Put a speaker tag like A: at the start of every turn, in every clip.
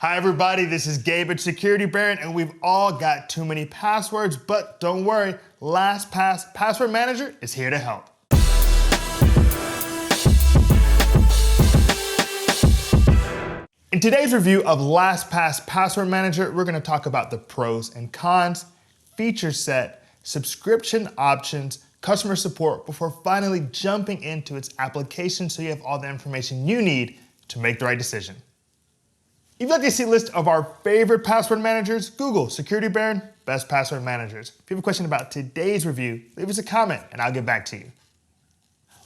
A: Hi everybody, this is Gabe at Security Baron, and we've all got too many passwords, but don't worry, LastPass Password Manager is here to help. In today's review of LastPass Password Manager, we're gonna talk about the pros and cons, feature set, subscription options, customer support, before finally jumping into its application so you have all the information you need to make the right decision. If you'd like to see a list of our favorite password managers, Google Security Baron, Best Password Managers. If you have a question about today's review, leave us a comment and I'll get back to you.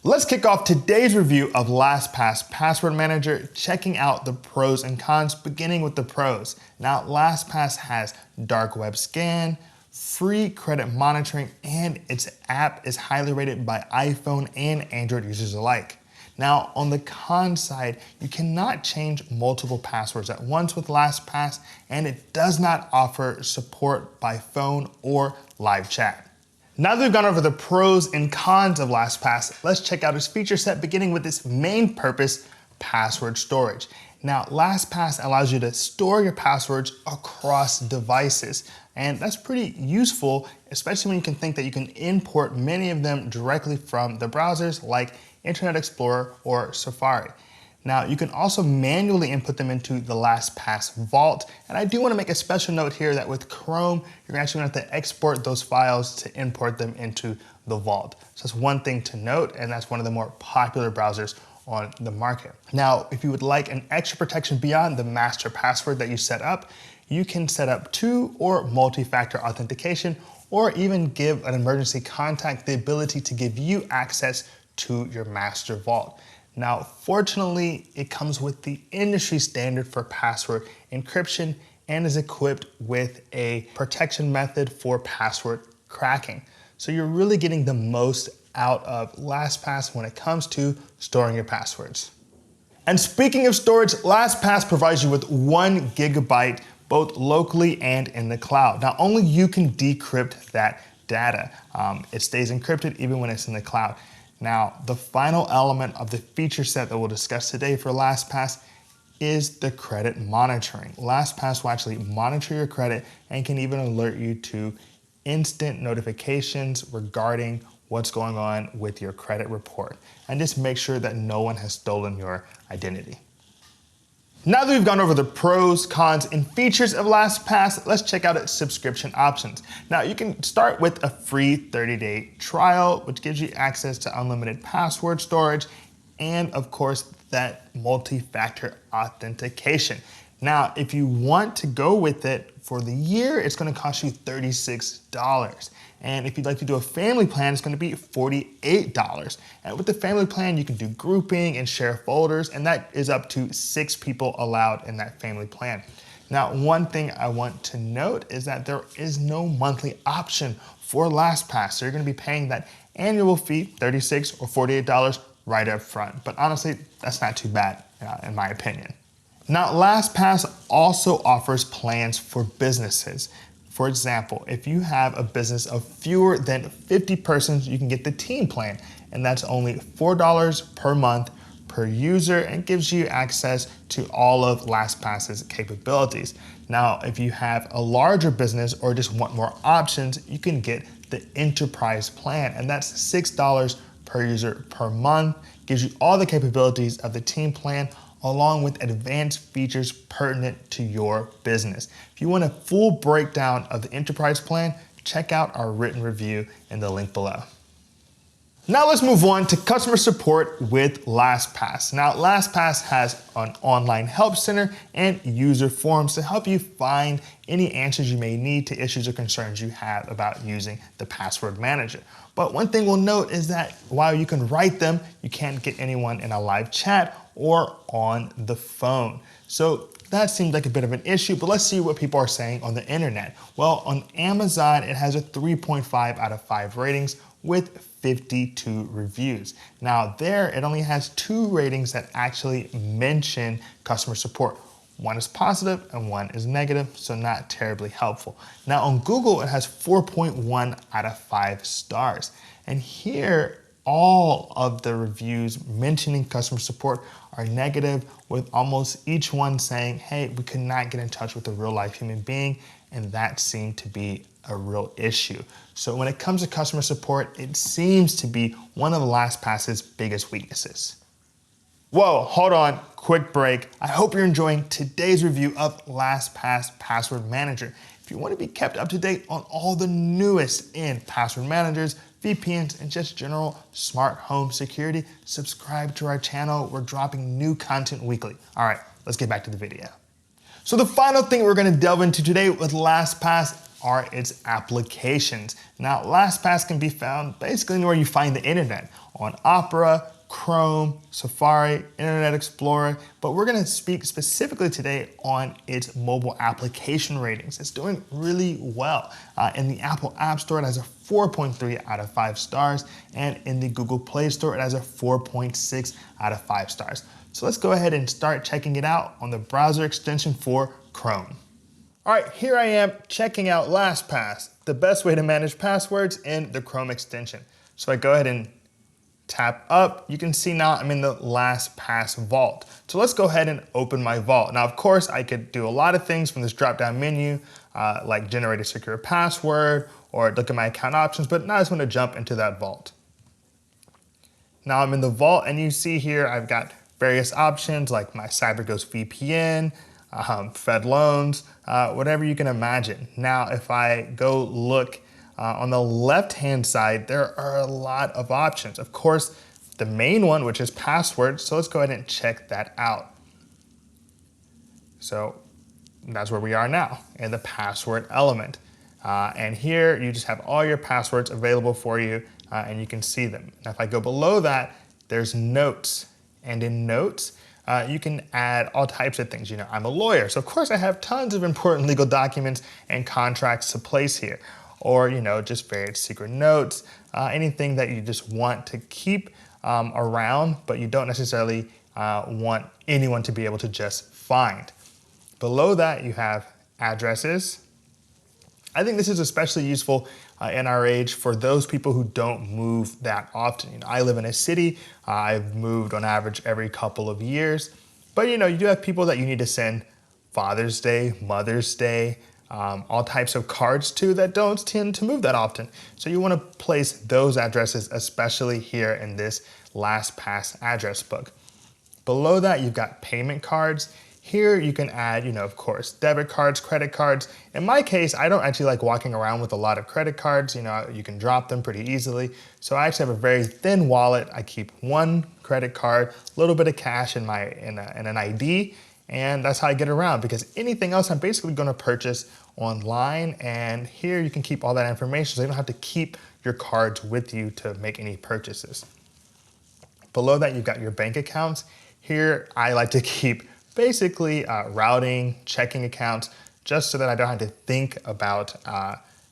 A: Let's kick off today's review of LastPass Password Manager, checking out the pros and cons, beginning with the pros. Now, LastPass has dark web scan, free credit monitoring, and its app is highly rated by iPhone and Android users alike. Now, on the con side, you cannot change multiple passwords at once with LastPass, and it does not offer support by phone or live chat. Now that we've gone over the pros and cons of LastPass, let's check out its feature set, beginning with its main purpose, password storage. Now, LastPass allows you to store your passwords across devices, and that's pretty useful, especially when you can think that you can import many of them directly from the browsers like Internet Explorer or Safari. Now, you can also manually input them into the LastPass vault, and I do want to make a special note here that with Chrome, you're actually going to have to export those files to import them into the vault. So that's one thing to note, and that's one of the more popular browsers on the market. Now, if you would like an extra protection beyond the master password that you set up, you can set up 2 or multi-factor authentication, or even give an emergency contact the ability to give you access to your master vault. Now, fortunately, it comes with the industry standard for password encryption and is equipped with a protection method for password cracking. So you're really getting the most out of LastPass when it comes to storing your passwords. And speaking of storage, LastPass provides you with 1 gigabyte both locally and in the cloud. Now, only you can decrypt that data. It stays encrypted even when it's in the cloud. Now, the final element of the feature set that we'll discuss today for LastPass is the credit monitoring. LastPass will actually monitor your credit and can even alert you to instant notifications regarding what's going on with your credit report, and just make sure that no one has stolen your identity. Now that we've gone over the pros, cons, and features of LastPass, let's check out its subscription options. Now, you can start with a free 30-day trial, which gives you access to unlimited password storage, and of course, that multi-factor authentication. Now, if you want to go with it for the year, it's gonna cost you $36. And if you'd like to do a family plan, it's gonna be $48. And with the family plan, you can do grouping and share folders, and that is up to 6 people allowed in that family plan. Now, one thing I want to note is that there is no monthly option for LastPass. So you're gonna be paying that annual fee, $36 or $48 right up front. But honestly, that's not too bad, in my opinion. Now, LastPass also offers plans for businesses. For example, if you have a business of fewer than 50 persons, you can get the team plan, and that's only $4 per month per user and gives you access to all of LastPass's capabilities. Now, if you have a larger business or just want more options, you can get the enterprise plan, and that's $6 per user per month, gives you all the capabilities of the team plan, along with advanced features pertinent to your business. If you want a full breakdown of the enterprise plan, check out our written review in the link below. Now let's move on to customer support with LastPass. Now, LastPass has an online help center and user forums to help you find any answers you may need to issues or concerns you have about using the password manager. But one thing we'll note is that while you can write them, you can't get anyone in a live chat or on the phone. So that seems like a bit of an issue, but let's see what people are saying on the internet. Well, on Amazon, it has a 3.5 out of 5 ratings with 52 reviews. Now there, it only has 2 ratings that actually mention customer support. One is positive and one is negative, so not terribly helpful. Now on Google, it has 4.1 out of 5 stars. And here, all of the reviews mentioning customer support are negative, with almost each one saying, hey, we could not get in touch with a real life human being, and that seemed to be a real issue. So when it comes to customer support, it seems to be one of LastPass's biggest weaknesses. Whoa, hold on, quick break. I hope you're enjoying today's review of LastPass Password Manager. If you want to be kept up to date on all the newest in password managers, VPNs, and just general smart home security, subscribe to our channel. We're dropping new content weekly. All right, let's get back to the video. So the final thing we're gonna delve into today with LastPass are its applications. Now, LastPass can be found basically anywhere you find the internet, on Opera, Chrome, Safari, Internet Explorer, but we're gonna speak specifically today on its mobile application ratings. It's doing really well. In the Apple App Store, it has a 4.3 out of 5 stars, and in the Google Play Store, it has a 4.6 out of 5 stars. So let's go ahead and start checking it out on the browser extension for Chrome. All right, here I am checking out LastPass, the best way to manage passwords in the Chrome extension. So I go ahead and tap up. You can see now I'm in the LastPass vault. So let's go ahead and open my vault. Now, of course, I could do a lot of things from this drop-down menu, like generate a secure password or look at my account options, but now I just want to jump into that vault. Now I'm in the vault, and you see here I've got various options like my CyberGhost VPN, Fed loans, whatever you can imagine. Now, if I go look on the left-hand side, there are a lot of options. Of course, the main one, which is passwords, so let's go ahead and check that out. So that's where we are now, in the password element. And here you just have all your passwords available for you, and you can see them. Now, if I go below that, there's notes. And in notes, you can add all types of things. You know, I'm a lawyer, so of course I have tons of important legal documents and contracts to place here. Or, you know, just various secret notes, anything that you just want to keep around, but you don't necessarily want anyone to be able to just find. Below that, you have addresses. I think this is especially useful in our age for those people who don't move that often. You know, I live in a city. I've moved on average every couple of years. But you know, you do have people that you need to send Father's Day, Mother's Day, all types of cards to that don't tend to move that often. So you want to place those addresses, especially here in this LastPass address book. Below that, you've got payment cards. Here you can add, you know, of course, debit cards, credit cards. In my case, I don't actually like walking around with a lot of credit cards. You know, you can drop them pretty easily. So I actually have a very thin wallet. I keep one credit card, a little bit of cash in an ID, and that's how I get around, because anything else I'm basically gonna purchase online, and here you can keep all that information so you don't have to keep your cards with you to make any purchases. Below that, you've got your bank accounts. Here, I like to keep basically routing, checking accounts, just so that I don't have to think about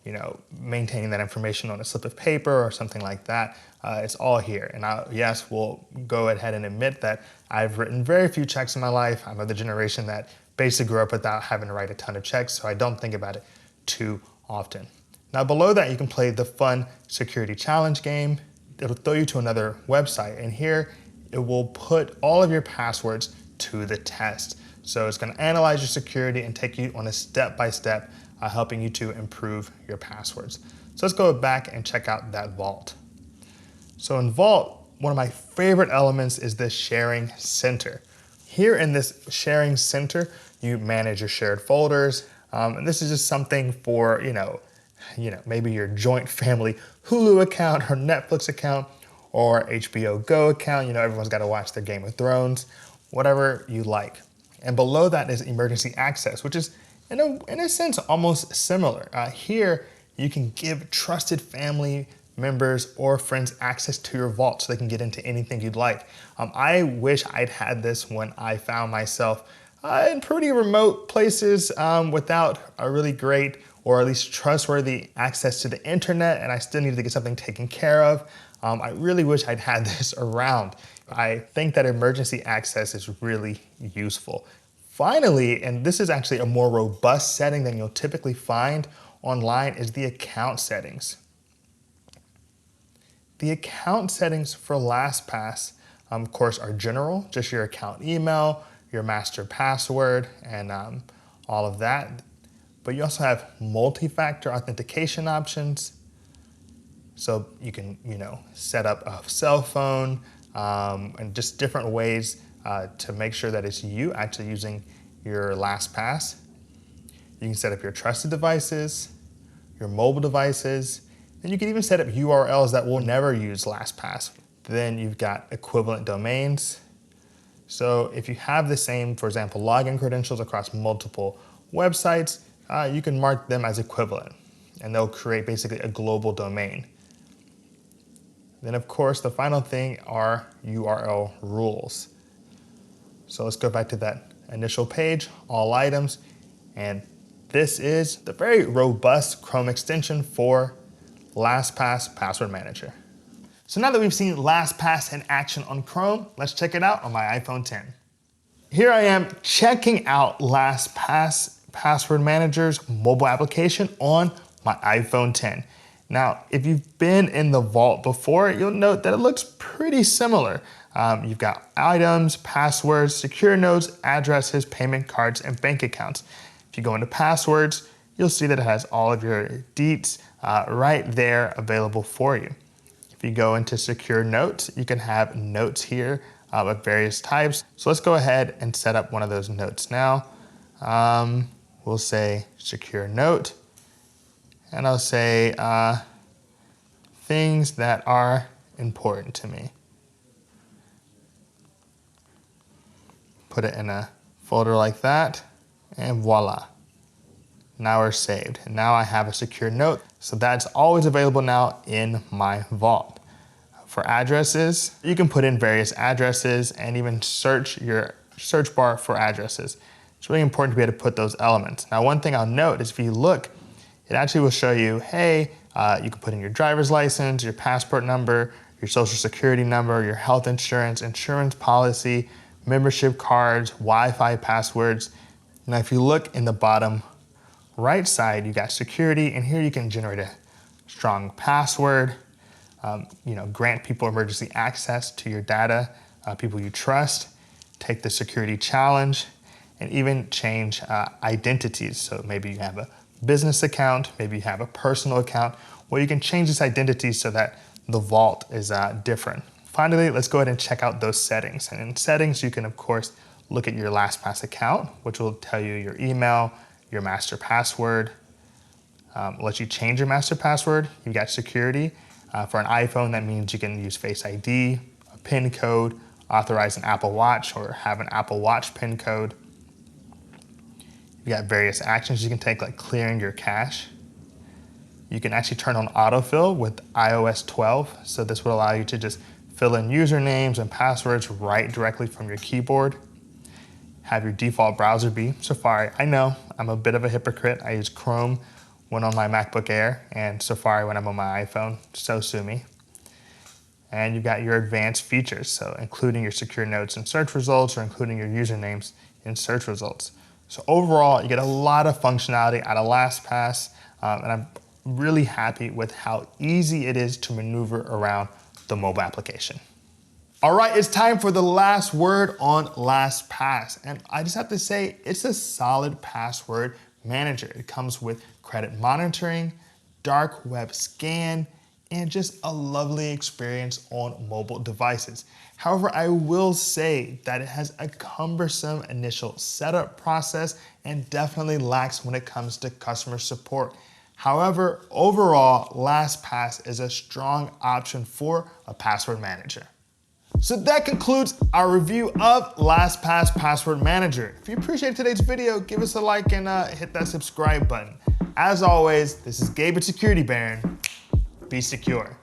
A: you know, maintaining that information on a slip of paper or something like that. It's all here. And yes, we'll go ahead and admit that I've written very few checks in my life. I'm of the generation that basically grew up without having to write a ton of checks, so I don't think about it too often. Now below that, you can play the fun security challenge game. It'll throw you to another website, and here it will put all of your passwords to the test. So it's going to analyze your security and take you on a step-by-step, helping you to improve your passwords. So let's go back and check out that vault. So in Vault, one of my favorite elements is the sharing center. Here in this sharing center, you manage your shared folders. And this is just something for, you know, maybe your joint family Hulu account or Netflix account or HBO Go account. You know, everyone's got to watch their Game of Thrones, whatever you like. And below that is emergency access, which is in a sense almost similar. Here, you can give trusted family members or friends access to your vault so they can get into anything you'd like. I wish I'd had this when I found myself in pretty remote places without a really great or at least trustworthy access to the internet, and I still needed to get something taken care of. I really wish I'd had this around. I think that emergency access is really useful. Finally, and this is actually a more robust setting than you'll typically find online, is the account settings. The account settings for LastPass, of course, are general, just your account email, your master password, and all of that. But you also have multi-factor authentication options. So you can, set up a cell phone and just different ways to make sure that it's you actually using your LastPass. You can set up your trusted devices, your mobile devices, and you can even set up URLs that will never use LastPass. Then you've got equivalent domains. So if you have the same, for example, login credentials across multiple websites, you can mark them as equivalent, and they'll create basically a global domain. Then of course, the final thing are URL rules. So let's go back to that initial page, all items, and this is the very robust Chrome extension for LastPass Password Manager. So now that we've seen LastPass in action on Chrome, let's check it out on my iPhone 10. Here I am checking out LastPass Password Manager's mobile application on my iPhone 10. Now, if you've been in the vault before, you'll note that it looks pretty similar. You've got items, passwords, secure notes, addresses, payment cards, and bank accounts. If you go into passwords, you'll see that it has all of your deets right there available for you. If you go into secure notes, you can have notes here of various types. So let's go ahead and set up one of those notes now. We'll say secure note, and I'll say things that are important to me. Put it in a folder like that, and voila. Now we're saved. And now I have a secure note. So that's always available now in my vault. For addresses, you can put in various addresses and even search your search bar for addresses. It's really important to be able to put those elements. Now, one thing I'll note is if you look, it actually will show you, hey, you can put in your driver's license, your passport number, your social security number, your health insurance, insurance policy, membership cards, Wi-Fi passwords. Now, if you look in the bottom right side, you got security, and here you can generate a strong password, grant people emergency access to your data, people you trust, take the security challenge, and even change identities. So maybe you have a business account, maybe you have a personal account, where you can change this identity so that the vault is different. Finally, let's go ahead and check out those settings. And in settings, you can, of course, look at your LastPass account, which will tell you your email, your master password, let you change your master password. You've got security. For an iPhone, that means you can use Face ID, a PIN code, authorize an Apple Watch, or have an Apple Watch PIN code. You got various actions you can take, like clearing your cache. You can actually turn on autofill with iOS 12. So this will allow you to just fill in usernames and passwords right directly from your keyboard. Have your default browser be Safari. I know, I'm a bit of a hypocrite. I use Chrome when on my MacBook Air and Safari when I'm on my iPhone, so sue me. And you've got your advanced features, so including your secure notes in search results or including your usernames in search results. So overall, you get a lot of functionality out of LastPass, and I'm really happy with how easy it is to maneuver around the mobile application. All right, it's time for the last word on LastPass. And I just have to say, it's a solid password manager. It comes with credit monitoring, dark web scan, and just a lovely experience on mobile devices. However, I will say that it has a cumbersome initial setup process and definitely lacks when it comes to customer support. However, overall, LastPass is a strong option for a password manager. So that concludes our review of LastPass Password Manager. If you appreciated today's video, give us a like and hit that subscribe button. As always, this is Gabe at Security Baron. Be secure.